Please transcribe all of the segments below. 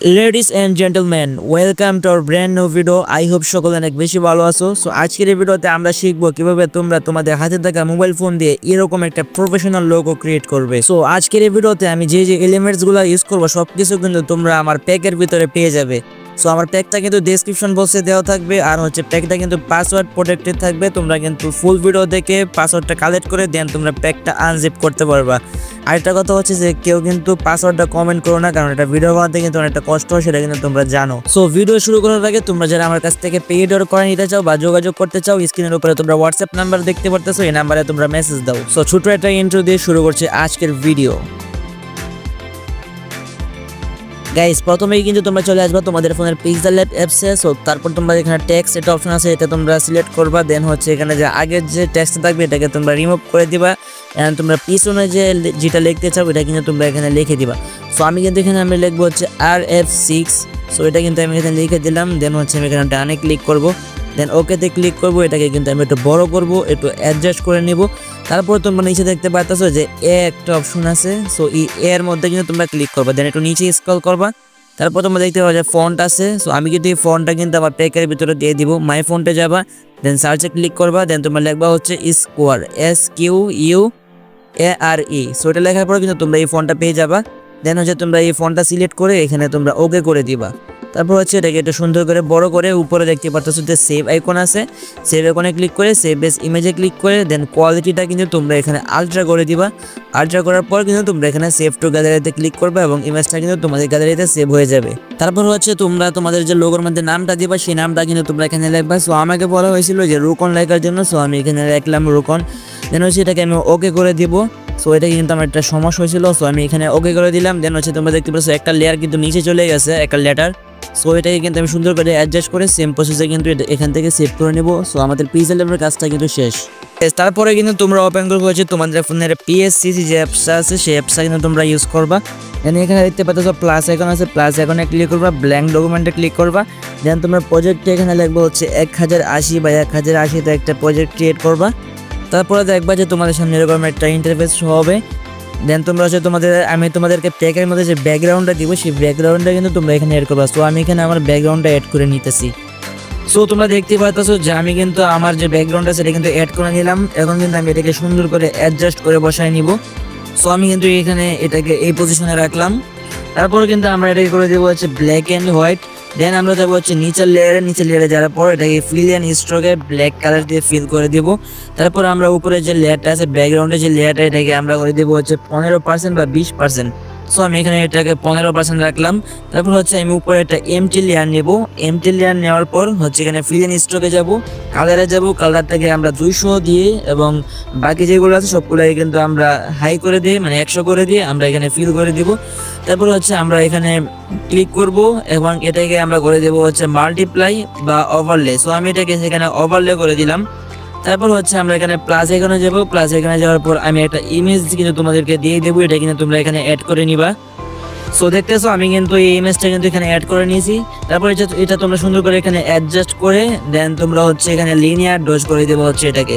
Ladies and gentlemen, welcome to our brand new video. I hope সকলে অনেক বেশি ভালো আছো। সো আজকের এই ভিডিওতে আমরা শিখবো কিভাবে তোমরা তোমাদের হাতে থাকা মোবাইল ফোন দিয়ে এরকম একটা প্রফেশনাল লোগো ক্রিয়েট করবে। সো আজকের এই ভিডিওতে আমি যে এলিমেন্টস গুলো ইউজ করব সবকিছু কিন্তু তোমরা আমার প্যাকের ভিতরে পেয়ে যাবে। সো আমার প্যাকটা কিন্তু ডেসক্রিপশন বক্সে দেওয়া থাকবে, আর হচ্ছে প্যাকটা কিন্তু পাসওয়ার্ড প্রোটেক্টেড থাকবে। তোমরা কিন্তু ফুল ভিডিও দেখে পাসওয়ার্ডটা কালেক্ট করে দেন তোমরা প্যাকটা আনজিপ করতে পারবা। আরেকটা কথা হচ্ছে যে কেউ কিন্তু পাসওয়ার্ডটা কমেন্ট করো না, কারণ এটা ভিডিও বানাতে কিন্তু অনেকটা কষ্ট হয়, সেটা কিন্তু তোমরা জানো। সো ভিডিও শুরু করার আগে তোমরা যারা আমার কাছ থেকে পেইড অর্ডার করে নিতে চাও বা যোগাযোগ করতে চাও, স্ক্রিনের উপরে তোমরা হোয়াটসঅ্যাপ নাম্বার দেখতে পারতেছো, এই নাম্বারে তোমরা মেসেজ দাও। সো ছোট একটা ইন্ট্রো দিয়ে শুরু করছি আজকের ভিডিও। গাইস, প্রথমেই কিন্তু তোমরা চলে আসবা তোমাদের ফোনের পিক্সেল ল্যাব অ্যাপসে। সো তারপর তোমরা এখানে টেক্সট এটা অপশন আছে, এটা তোমরা সিলেক্ট করবা। দেন হচ্ছে এখানে যে আগের যে টেক্সট থাকবে এটাকে তোমরা রিমুভ করে দিবা। এন্ড তোমরা পিছনে যেটা লিখতে চাও এটা কিন্তু তোমরা এখানে লিখে দিবা। সো আমি কিন্তু এখানে আমি লিখবো হচ্ছে RF6। সো এটা কিন্তু আমি এখানে লিখে দিলাম। দেন হচ্ছে আমি এখানে ডানে ক্লিক করব, দেন ওকেতে ক্লিক করব। এটাকে কিন্তু আমি একটু বড় করব, একটু অ্যাডজাস্ট করে নিব। তারপর তোমরা নিচে দেখতে পাচ্ছো যে একটা অপশন আছে। সো এই এর মধ্যে কিন্তু তোমরা ক্লিক করবা, দেন একটু নিচে স্ক্রল করবা। তারপর তোমরা দেখতে পাবে যে ফন্ট আছে। সো আমি কিন্তু এই ফন্টটা কিন্তু আমার প্যাকের ভিতরে দিয়ে দিব। মাই ফন্টে যাবা, দেন সার্চে ক্লিক করবা। দেন তোমরা লিখবা হচ্ছে স্কোয়ার, SQUARE। সো এটা লেখার পরে কিন্তু তোমরা এই ফন্টটা পেয়ে যাবা। দেন হচ্ছে তোমরা এই ফন্টটা সিলেক্ট করে এখানে তোমরা ওকে করে দিবা। তারপর হচ্ছে এটাকে একটু সুন্দর করে বড় করে উপরে দেখতে পাচ্ছ যে সেভ আইকন আছে, সেভ আইকনে ক্লিক করে সেভ এস ইমেজে ক্লিক করে দেন কোয়ালিটিটা কিন্তু তোমরা এখানে আলট্রা করে দিবা। আলট্রা করার পর কিন্তু তোমরা এখানে সেভ টু গ্যালারিতে ক্লিক করবে এবং ইমেজটা কিন্তু তোমাদের গ্যালারিতে সেভ হয়ে যাবে। তারপর হচ্ছে তোমরা তোমাদের যে লোগোর মধ্যে নামটা দিবা সেই নামটা কিন্তু তোমরা এখানে লিখবা। সো আমাকে বলা হয়েছিল যে রুকন লেখার জন্য, সো আমি এখানে লিখলাম রুকন। দেন হচ্ছে এটাকে আমি ওকে করে দিব। সো এটা কিন্তু আমার একটা সমস্যা হয়েছিল, সো আমি এখানে ওকে করে দিলাম। দেন হচ্ছে তোমরা দেখতে পাচ্ছ একটা লেয়ার কিন্তু নিচে চলে গেছে, একটা লেটার। সো এটাকে কিন্তু আমি সুন্দর করে অ্যাডজাস্ট করে সেম প্রসেসে কিন্তু এখান থেকে সেভ করে নেব। সো আমাদের পিক্সেল ল্যাবের কাজটা কিন্তু শেষ। তারপরে কিন্তু তোমরা ওপেন করবো হচ্ছে তোমাদের ফোনের PSCC যে অ্যাপসটা আছে সেই অ্যাপসটা কিন্তু তোমরা ইউজ করবা। দেন এখানে দেখতে পাচ্ছ প্লাস আইকন আছে, প্লাস আইকনে ক্লিক করবা, ব্ল্যাঙ্ক ডকুমেন্টে ক্লিক করবা। দেন তোমরা প্রজেক্টে এখানে লিখবো হচ্ছে 1080 by 1080 একটা প্রজেক্ট ক্রিয়েট করবা। তারপরে দেখবা যে তোমাদের সামনে এরকম একটা ইন্টারফেস হবে। দেন তোমরা হচ্ছে আমি তোমাদেরকে প্যাকের মধ্যে যে ব্যাকগ্রাউন্ডটা দিব সেই ব্যাকগ্রাউন্ডটা কিন্তু তোমরা এখানে অ্যাড করবা। সো আমি এখানে আমার ব্যাকগ্রাউন্ডটা অ্যাড করে নিতেছি। সো তোমরা দেখতে পাচ্ছ যে আমি কিন্তু আমার যে ব্যাকগ্রাউন্ড আছে এটা কিন্তু অ্যাড করে নিলাম। এখন কিন্তু আমি এটাকে সুন্দর করে অ্যাডজাস্ট করে বসায় নিব। সো আমি কিন্তু এখানে এটাকে এই পজিশনে রাখলাম। তারপরে কিন্তু আমরা এটাকে করে দেবো হচ্ছে ব্ল্যাক অ্যান্ড হোয়াইট। দেন আমরা যাবো হচ্ছে নিচের লেয়ারে যাওয়ার পর এটাকে ফিল অ্যান্ড স্ট্রোকে ব্ল্যাক কালার দিয়ে ফিল করে দিব। তারপর আমরা উপরে যে লেয়ারটা আছে ব্যাকগ্রাউন্ডে যে লেয়ারটা এটাকে আমরা করে দেবো হচ্ছে 15% বা 20%। সো আমি এখানে এটাকে 15% রাখলাম। তারপর হচ্ছে আমি উপরে একটা এমটি লেয়ার নেব। এমটি লেয়ার নেওয়ার পর হচ্ছে এখানে ফিল অ্যান্ড স্ট্রোকে যাবো, কালারে যাবো, কালারটাকে আমরা 200 দিয়ে এবং বাকি যেগুলো আছে সবগুলোকে কিন্তু আমরা হাই করে দিয়ে মানে 100 করে দিয়ে আমরা এখানে ফিল করে দিব। তারপর হচ্ছে আমরা এখানে ক্লিক করব এবং এটাকে আমরা করে দেবো হচ্ছে মাল্টিপ্লাই বা ওভারলে। সো আমি এটাকে সেখানে ওভারলে করে দিলাম। তারপর হচ্ছে আমরা এখানে প্লাস এখানে যাবো, প্লাস এখানে যাওয়ার পর আমি একটা ইমেজ কিন্তু তোমাদেরকে দিয়ে দেবো, এটা কিন্তু তোমরা এখানে অ্যাড করে নিবা। সো দেখতেছো আমি কিন্তু এই ইমেজটা কিন্তু এখানে অ্যাড করে নিয়েছি। তারপর এটা তোমরা সুন্দর করে এখানে অ্যাডজাস্ট করে দেন তোমরা হচ্ছে এখানে লিনিয়ার ডজ করে দেবো হচ্ছে এটাকে।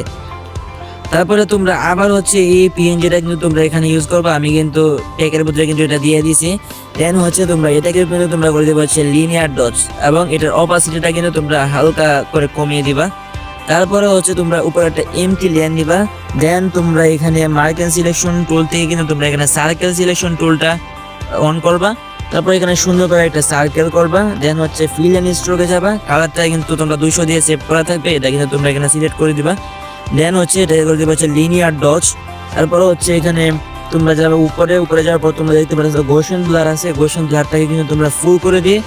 তারপরে তোমরা আবার হচ্ছে এই PNGটা কিন্তু তোমরা এখানে ইউজ করবে। আমি কিন্তু টেকের ভিতরে কিন্তু এটা দিয়ে দিছি। দেন হচ্ছে তোমরা এটাকে কিন্তু তোমরা করে দেবো হচ্ছে লিনিয়ার ডজ এবং এটার অপাসিটিটা কিন্তু তোমরা হালকা করে কমিয়ে দিবা। তারপরে হচ্ছে তোমরা উপরে একটা এমটি লেয়ার নিবা। দেন তোমরা এখানে মার্কেল সিলেকশন টুল থেকে কিন্তু তোমরা এখানে সার্কেল সিলেকশন টুলটা অন করবা। তারপর এখানে সুন্দর করে একটা সার্কেল করবা। দেন হচ্ছে ফিল অ্যান্ড স্ট্রোকে যাবা, কালারটা কিন্তু তোমরা 200 দিয়ে সেভ করা থাকবে, এটা কিন্তু তোমরা এখানে সিলেক্ট করে দিবা। দেন হচ্ছে এটা করে দিবা হচ্ছে লিনিয়ার ডজ। তারপরে হচ্ছে এখানে তোমরা যাবে উপরে যাওয়ার পর তোমরা দেখতে পাচ্ছ গোশন ব্লার আছে, গোশন ব্লারটাকে কিন্তু তোমরা ফুল করে দিয়ে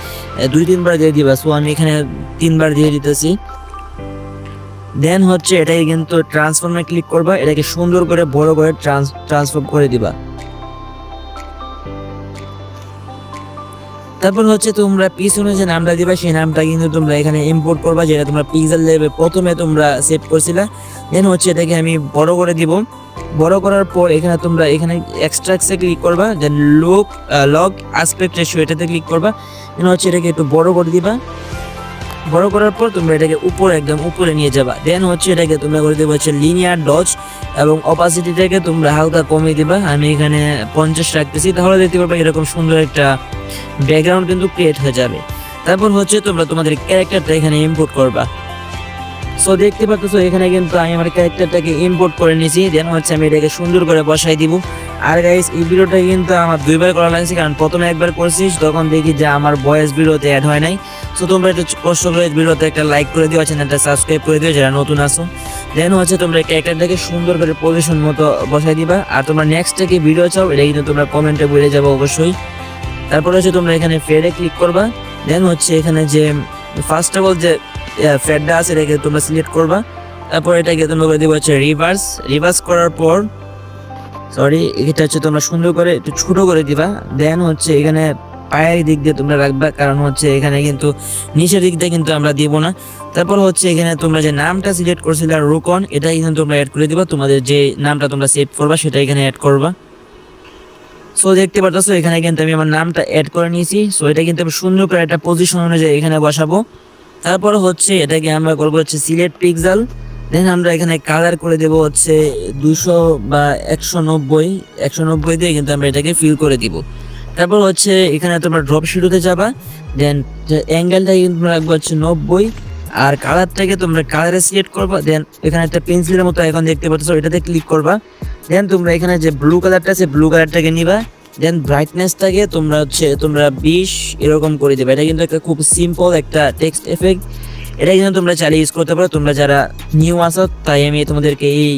2-3 বার দিয়ে দিবা। সো আমি এখানে 3 বার দিয়ে দিতেছি। দেন হচ্ছে এটাকে কিন্তু ট্রান্সফর্মে ক্লিক করবা, এটাকে সুন্দর করে বড় করে ট্রান্সফর্ম করে দিবা। তারপর হচ্ছে তোমরা পিছনে যে নামটা দিবা সেই নামটা কিন্তু তোমরা এখানে ইম্পোর্ট করবা, যেটা তোমরা পিক্সেল ল্যাবে প্রথমে তোমরা সেভ করছিলা। দেন হচ্ছে এটাকে আমি বড় করে দিব। বড় করার পর এখানে তোমরা এখানে এক্সট্রাক্টসে ক্লিক করবা, দেন লগ অ্যাসপেক্ট রেশিও এটাতে ক্লিক করবা। দেন হচ্ছে এটাকে একটু বড় করে দিবা। বড় করার পর তোমরা এটাকে উপরে একদম উপরে নিয়ে যাবা। দেন হচ্ছে এটাকে তোমরা করে দেবে হচ্ছে লিনিয়ার ডজ এবং অপাসিটিটাকে তোমরা হালকা কমিয়ে দিবা। আমি এখানে 50 রাখতেছি, তাহলে দেখতে পারবে এরকম সুন্দর একটা ব্যাকগ্রাউন্ড কিন্তু ক্রিয়েট হয়ে যাবে। তারপর হচ্ছে তোমরা তোমাদের ক্যারেক্টারটা এখানে ইম্পোর্ট করবা। সো দেখতে পাচ্ছ এখানে কিন্তু আমি আমার ক্যারেক্টারটাকে ইম্পোর্ট করে নিয়েছি। দেন হচ্ছে আমি এটাকে সুন্দর করে বসাই দিব। আর গাইস এই ভিডিওটা কিন্তু আমার 2বার করা লাগছে, কারণ প্রথমে একবার করছি তখন দেখি যে আমার ভয়েস ভিডিওতে অ্যাড হয় নাই। সো তোমরা একটু কষ্ট করে ভিডিওতে একটা লাইক করে দিও, চ্যানেলটা সাবস্ক্রাইব করে দিও যারা নতুন আসো। দেন হচ্ছে তোমরা ক্যারেক্টারটাকে সুন্দর করে পজিশন মতো বসাই দিবা। আর তোমরা নেক্সটে কি ভিডিও চাও এটা কিন্তু তোমরা কমেন্টে বলে যাবো অবশ্যই। তারপর হচ্ছে তোমরা এখানে ফেডে ক্লিক করবা। দেন হচ্ছে এখানে যে ফার্স্ট অফ অল যে ফেডটা আছে এটাকে তোমরা সিলেক্ট করবা। তারপর এটাকে তোমরা করে দিবা হচ্ছে রিভার্স করার পর এটা হচ্ছে তোমরা সুন্দর করে একটু ছোট করে দিবা। দেন হচ্ছে এখানে পায়ের দিক দিয়ে তোমরা রাখবা, কারণ হচ্ছে এখানে কিন্তু নিচের দিক দিয়ে কিন্তু আমরা দিব না। তারপর হচ্ছে এখানে তোমরা যে নামটা সিলেক্ট করছিলে রুকন, এটা এখানে তোমরা অ্যাড করে দিবা। তোমাদের যে নামটা তোমরা সেভ করবা সেটা এখানে অ্যাড করবা। সো দেখতে পাচ্ছ এখানে কিন্তু আমি আমার নামটা অ্যাড করে নিয়েছি। সো এটা কিন্তু আমি সুন্দর করে একটা পজিশন অনুযায়ী এখানে বসাবো। তারপর হচ্ছে এটাকে আমরা করবো হচ্ছে সিলেক্ট পিক্সেল। দেন আমরা এখানে কালার করে দেবো হচ্ছে 200 বা 190 দিয়ে কিন্তু আমরা এটাকে ফিল করে দিব। তারপর হচ্ছে এখানে তোমরা ড্রপ শিডোতে যাবা। দেন অ্যাঙ্গেলটা কিন্তু রাখবো হচ্ছে 90 আর কালারটাকে তোমরা কালারে সিলেক্ট করবা। দেন এখানে একটা পেন্সিলের মতো এখন দেখতে পাচ্ছ, এটাতে ক্লিক করবা। দেন তোমরা এখানে যে ব্লু কালারটা আছে ব্লু কালারটাকে নিবা। দেন ব্রাইটনেসটাকে তোমরা 20 এরকম করে দেবে। এটা কিন্তু একটা খুব সিম্পল একটা টেক্সট এফেক্ট, এটা কিন্তু তোমরা চালিয়ে ইউজ করতে পারো। তোমরা যারা নিউ আসো তাই আমি তোমাদেরকে এই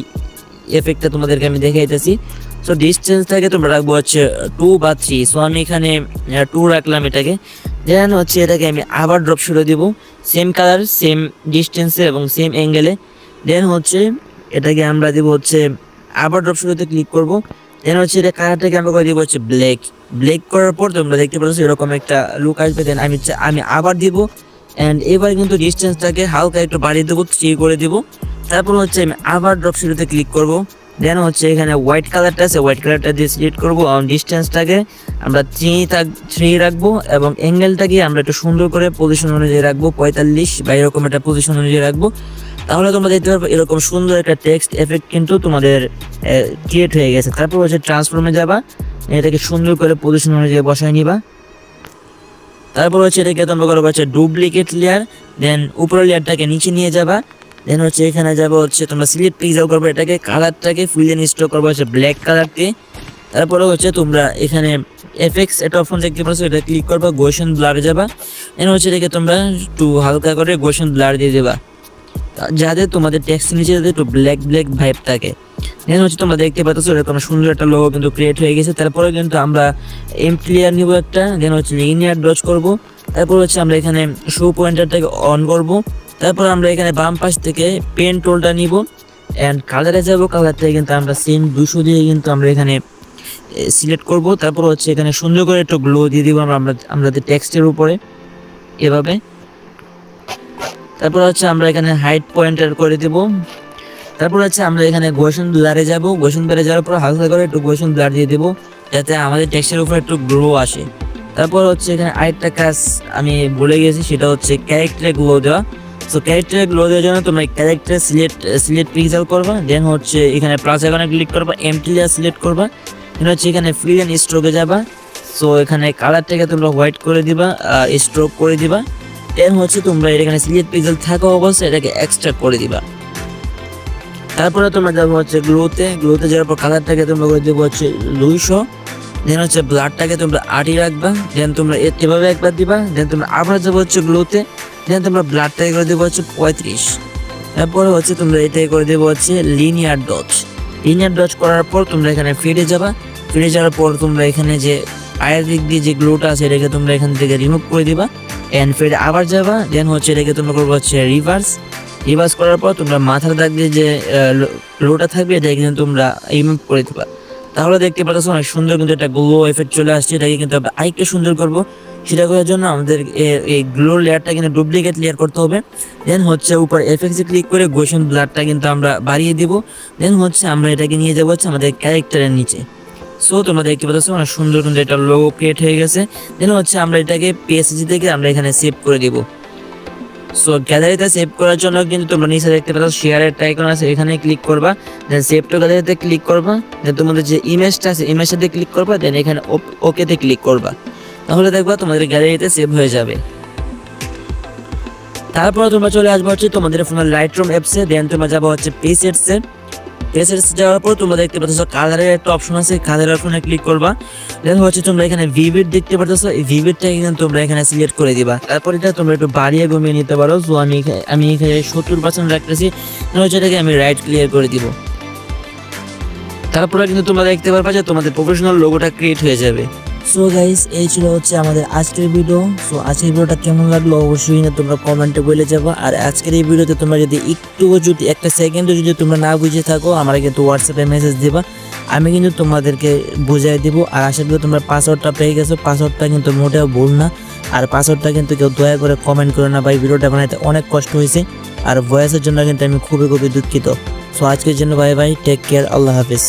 এফেক্টটা তোমাদেরকে আমি দেখাইতেছি। সো ডিস্টেন্সটাকে তোমরা রাখবো হচ্ছে 2 বা 3। সো আমি এখানে 2 রাখলাম এটাকে। দেন হচ্ছে এটাকে আমি আবার ড্রপ শুরু দিব, সেম কালার সেম ডিস্টেন্সে এবং সেম অ্যাঙ্গেলে। দেন হচ্ছে এটাকে আমরা দিব হচ্ছে আবার ড্রপ শুরুতে ক্লিক করব। দেন হচ্ছে এটা কালারটাকে আমরা করে দিব হচ্ছে ব্ল্যাক করার পর তোমরা দেখতে পাচ্ছ এরকম একটা লুক আসবে। দেন আমি আবার দিব অ্যান্ড এবার কিন্তু ডিস্টেন্সটাকে হালকা একটু বাড়িয়ে দেবো, 3 করে দিব। তারপর হচ্ছে আমি আবার ড্রপ শুরুতে ক্লিক করব। দেন হচ্ছে এখানে হোয়াইট কালারটা আছে হোয়াইট কালারটা দিয়ে সিলেক্ট করবো। ডিস্টেন্সটাকে আমরা 3 রাখবো এবং অ্যাঙ্গেলটাকে আমরা একটু সুন্দর করে পজিশন অনুযায়ী রাখবো, 45 বা এরকম একটা পজিশন অনুযায়ী রাখবো। তাহলে তোমরা দেখতে পারবে এরকম সুন্দর একটা টেক্সট এফেক্ট কিন্তু তোমাদের ক্রিয়েট হয়ে গেছে। তারপর হচ্ছে ট্রান্সফর্মে যাবা, এটাকে সুন্দর করে পজিশন অনুযায়ী বসায় নিবা। তারপর হচ্ছে এটাকে তোমরা করবো হচ্ছে ডুপ্লিকেট লেয়ার। দেন উপরের লেয়ারটাকে নিচে নিয়ে যাবা। দেন হচ্ছে এখানে যাবো হচ্ছে তোমরা সিলেক্ট পিক্সেল করবে, এটাকে কালারটাকে ফুল ইনস্টল করবো হচ্ছে ব্ল্যাক কালারকে। তারপরে হচ্ছে তোমরা এখানে এফেক্টস এটা অপশন দেখতে পাচ্ছ, এটা ক্লিক করবা, গোশন ব্লারে যাবা। দেন হচ্ছে এটাকে তোমরা একটু হালকা করে গোশন ব্লার দিয়ে দেবা, যাতে তোমাদের টেক্সট নিচে যাতে একটু ব্ল্যাক ভাইব থাকে। দেন হচ্ছে তোমরা দেখতে পাচ্ছ এরকম সুন্দর একটা লোগো কিন্তু ক্রিয়েট হয়ে গেছে। তারপরে কিন্তু আমরা এমটি লেয়ার নিব একটা। দেন হচ্ছে লিনিয়ার ডজ করব। তারপর হচ্ছে আমরা এখানে শো পয়েন্টারটাকে অন করব। তারপর আমরা এখানে বাম পাশ থেকে পেন টুলটা নিব অ্যান্ড কালারে যাব। কালারটা কিন্তু আমরা সেম 200 দিয়ে কিন্তু আমরা এখানে সিলেক্ট করব। তারপর হচ্ছে এখানে সুন্দর করে একটু গ্লো দিয়ে দিব আমাদের টেক্সটের উপরে এভাবে। তারপর হচ্ছে আমরা এখানে হাইট পয়েন্টার করে দেব। তারপর হচ্ছে আমরা এখানে গোশন ব্লারে যাব। গোশন ব্লারে যাওয়ার পর হালকা করে একটু গোশন ব্লার দিয়ে দেবো, যাতে আমাদের টেক্সটের উপর একটু গ্লো আসে। তারপর হচ্ছে এখানে আরেকটা কাজ আমি ভুলে গেছি, সেটা হচ্ছে ক্যারেক্টারে গ্লো দেওয়া। সো ক্যারেক্টারে গ্লো দেওয়ার জন্য তোমরা ক্যারেক্টার সিলেক্ট পিক্সেল করবা। দেন হচ্ছে এখানে প্লাস আইকনে ক্লিক করবা, এমটি লেয়ার সিলেক্ট করবা। দেন হচ্ছে এখানে ফিল এন্ড স্ট্রোকে যাবা। সো এখানে কালারটাকে তোমরা হোয়াইট করে দিবা, স্ট্রোক করে দিবা। দেন হচ্ছে তোমরা এখানে সিলেক্ট পিক্সেল থাকা অবস্থায় এটাকে এক্সট্রাক্ট করে দিবা। তারপরে তোমরা যাবো হচ্ছে গ্লোতে যাওয়ার পর কালারটাকে তোমরা করে দেবো হচ্ছে 200। দেন হচ্ছে ব্লাডটাকে তোমরা 8 রাখবা। দেন তোমরা এভাবে একবার দিবা। দেন তোমরা আবার যাবো হচ্ছে গ্লোতে। দেন তোমরা ব্লাডটাকে করে দেবো হচ্ছে 35। তারপরে হচ্ছে তোমরা এটাকে করে দেবো হচ্ছে লিনিয়ার ডজ করার পর তোমরা এখানে ফিরে যাবা। ফিরে যাওয়ার পর তোমরা এখানে যে পায়ের দিক দিয়ে যে গ্লোটা আছে এটাকে তোমরা এখান থেকে রিমুভ করে দিবা অ্যান্ড ফিরে আবার যাবা। দেন হচ্ছে এটাকে তোমরা করবো হচ্ছে রিভার্স করার পর তোমরা মাথার দাগ দিয়ে যে গ্লোটা থাকবে এটাকে কিন্তু তোমরা রিমুভ করে দিবা। তাহলে দেখতে পাচ্ছ অনেক সুন্দর কিন্তু একটা গ্লো এফেক্ট চলে আসছে। এটাকে কিন্তু আমরা আরেকটু সুন্দর করবো, সেটা করার জন্য আমাদের এই গ্লো লেয়ারটা কিন্তু ডুপ্লিকেট লেয়ার করতে হবে। দেন হচ্ছে উপর এফেক্টসে ক্লিক করে গোশন ব্লারটা কিন্তু আমরা বাড়িয়ে দিব। দেন হচ্ছে আমরা এটাকে নিয়ে যাবো হচ্ছে আমাদের ক্যারেক্টারের নিচে। সো তোমরা দেখতে পাচ্ছ অনেক সুন্দর কিন্তু একটা লোগো ক্রিয়েট হয়ে গেছে। দেন হচ্ছে আমরা এটাকে পিএসজি থেকে আমরা এখানে সেভ করে দিব। সো গ্যালারিতে সেভ করার জন্য কিন্তু তোমরা নিচে দেখতে পাচ্ছ শেয়ারের আইকন আছে, এখানে ক্লিক করবা, দেন সেভ টু গ্যালারিতে ক্লিক করবা, দেন তোমাদের যে ইমেজটা আছে ইমেজটাতে ক্লিক করবা, দেন এখানে ওকেতে ক্লিক করবা, তাহলে দেখবা তোমাদের গ্যালারিতে সেভ হয়ে যাবে। তারপরে তোমরা চলে আসবা হচ্ছে তোমাদের ফোনের লাইটরুম অ্যাপসে, দেন তোমরা যাবো হচ্ছে প্রিসেটসে। প্রিসেটস যাওয়ার পর তোমরা দেখতে পাচ্ছ কালারের একটা অপশন আছে, কালারের অপশনে ক্লিক করবা, দেন হচ্ছে তোমরা এখানে ভিভিড দেখতে পাচ্ছ, এই ভিভিডটা এখানে তোমরা এখানে সিলেক্ট করে দিবা। তারপর এটা তোমরা একটু বাড়িয়ে কমিয়ে নিতে পারো। সো আমি এখানে 70% রাখতেছি, হচ্ছে এটাকে আমি রাইট ক্লিয়ার করে দিব। তারপরে কিন্তু তোমরা দেখতে পারবা যে তোমাদের প্রফেশনাল লোগোটা ক্রিয়েট হয়ে যাবে। সো গাইস, এই ছিল হচ্ছে আমাদের আজকের ভিডিও। সো আজকের ভিডিওটা কেমন লাগলো অবশ্যই না তোমরা কমেন্টে বলে যাবো। আর আজকের এই ভিডিওতে তোমরা যদি একটুও যদি একটা সেকেন্ডও যদি তোমরা না বুঝে থাকো, আমরা কিন্তু হোয়াটসঅ্যাপে মেসেজ দিবা, আমি কিন্তু তোমাদেরকে বুঝাই দিব। আর আশা করি তোমরা পাসওয়ার্ডটা পেয়ে গেছো, পাসওয়ার্ডটা কিন্তু মোটেও ভুল না। আর পাসওয়ার্ডটা কিন্তু কেউ দয়া করে কমেন্ট করে না ভাই, ভিডিওটা বানাইতে অনেক কষ্ট হয়েছে, আর ভয়েসের জন্য কিন্তু আমি খুবই দুঃখিত। সো আজকের জন্য বাই বাই, টেক কেয়ার, আল্লাহ হাফিজ।